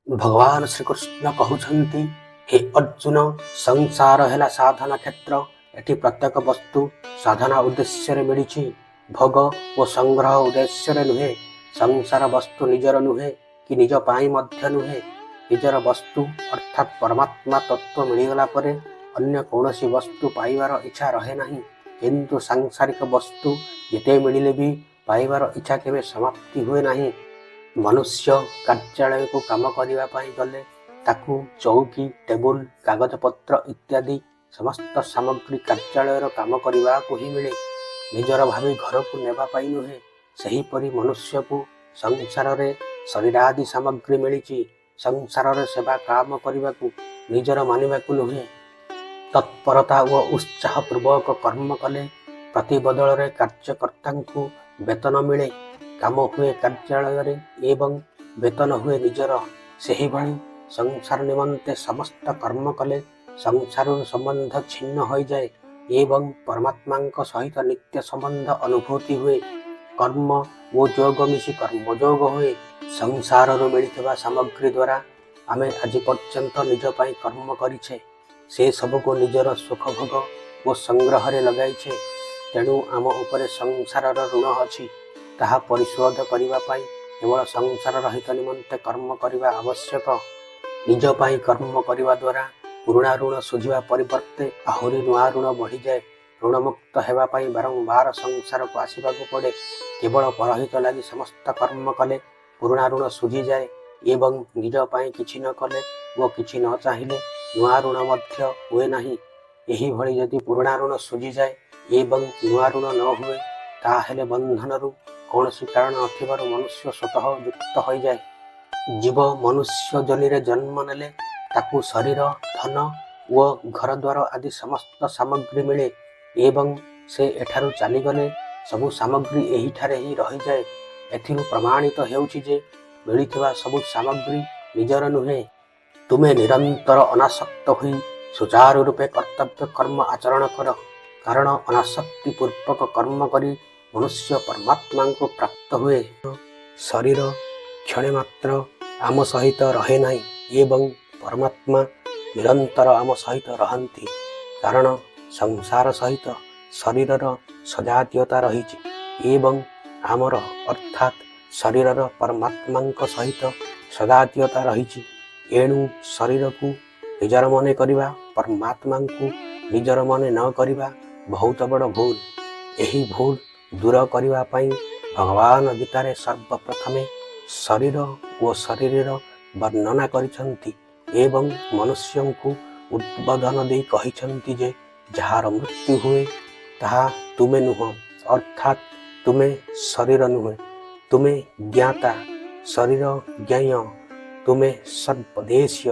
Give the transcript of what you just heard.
भगवान श्रीकृष्ण कहउछन्ति हे अर्जुन संसार है साधना क्षेत्र एटी प्रत्येक वस्तु साधना उद्देश्य मिली भोग और संग्रह उद्देश्य नुहे। संसार वस्तु निजर नुहे कि निज पाई मध्य नुहे। निजर वस्तु अर्थात परमात्मा तत्व मिलगला परे अन्य कौनसी वस्तु पाइबार इच्छा रहे नहीं। किंतु सांसारिक वस्तु जिते मिले भी पाइबार इच्छा केवे समाप्ति हुए नहीं। मनुष्य कार्यालय को काम करने गले ताकू चौकी टेबुल कागज पत्र इत्यादि समस्त सामग्री कार्यालय काम करने को ही मिले, निजर भावी घर को नेबाई नुहे। सेहीपरि मनुष्य को संसार रे शरीरादि सामग्री मिली संसार रे सेवा काम करने को निजर मानिबा नुहे। तत्परता व उत्साह पूर्वक कर्म कले प्रति बदल रे कार्यकर्ता को वेतन मिले। काम हुए कार्यालय एवं वेतन हुए निजर। सही भली संसार निमंते समस्त कर्म कले संसार संबंध छिन्न हो जाए एवं परमात्मा सहित नित्य संबंध अनुभूति हुए। कर्म वो जोग मिशी कर्मयोग हुए। संसार मिलता सामग्री द्वारा आमे आज पर्यंत निज पाई कर्म करिछे, से सब को निजर सुख भोग वो संग्रह लगाइछे। तेणु आम उपरे संसार ऋण अछि, ताहा परिशोध करिबा पाई केवल संसार रहित निमंते कर्म करिबा आवश्यक। निज पाई कर्म करिबा द्वारा पुराणा ऋण सुझिबा परिवर्ते आहुरी नुआ ऋण बढ़ी जाए। ऋणमुक्त हेबा पाई बारंबार संसार को आसिबाकु पड़े। केवल परहित लागि समस्त कर्म कले पुराणा ऋण सुझी जाए एवं निज पाई किछि न कले वो किछि न चाहिए नुआ ऋण मध्य हुए नहीं। एही भली यदि पुराणा ऋण सुझी जाए एवं नुआ ऋण न हुए ताहेले बंधनरु कौन सी कारण नथिबारु मनुष्य स्वतः युक्त हो जाए। जीव मनुष्य जनी रे जन्म नेले ताकू शरीर धन व घर द्वार आदि समस्त सामग्री मिले एवं से एठारु चली गले सबु सामग्री एही ठारे ही रही जाए। एथिरु प्रमाणित हेउछि जे मिलिथिबा सबु सामग्री निजर नुहे। तुमे निरंतर अनासक्त हुई सुचारु रूपे कर्तव्य कर्म आचरण कर, कारण अनासक्ति पूर्वक कर्म करी मनुष्य परमात्मा को प्राप्त हुए। शरीर क्षणे मात्र आम सहित रहे नहीं एवं परमात्मा निरंतर आम सहित रहंती, कारण संसार सहित शरीर सजातीयता रही एवं आमर अर्थात शरीर परमात्मा सहित सजातीयता रही। एणु शरीर को निजर मने करिबा परमात्मा को निजर मने न करिबा बहुत बड़ भूल। यही भूल दूर करने पाई भगवान गीतारे सर्वप्रथमे शरीर व शरीर वर्णना करिसंती एवं मनुष्य को उद्बोधन दे कहिसंती जे जहार मृत्यु हुए ताहा तुमे नुह, अर्थात तुमे शरीर नुहे। तुमे ज्ञाता शरीर ज्ञेय, तुमे सर्वदेशीय।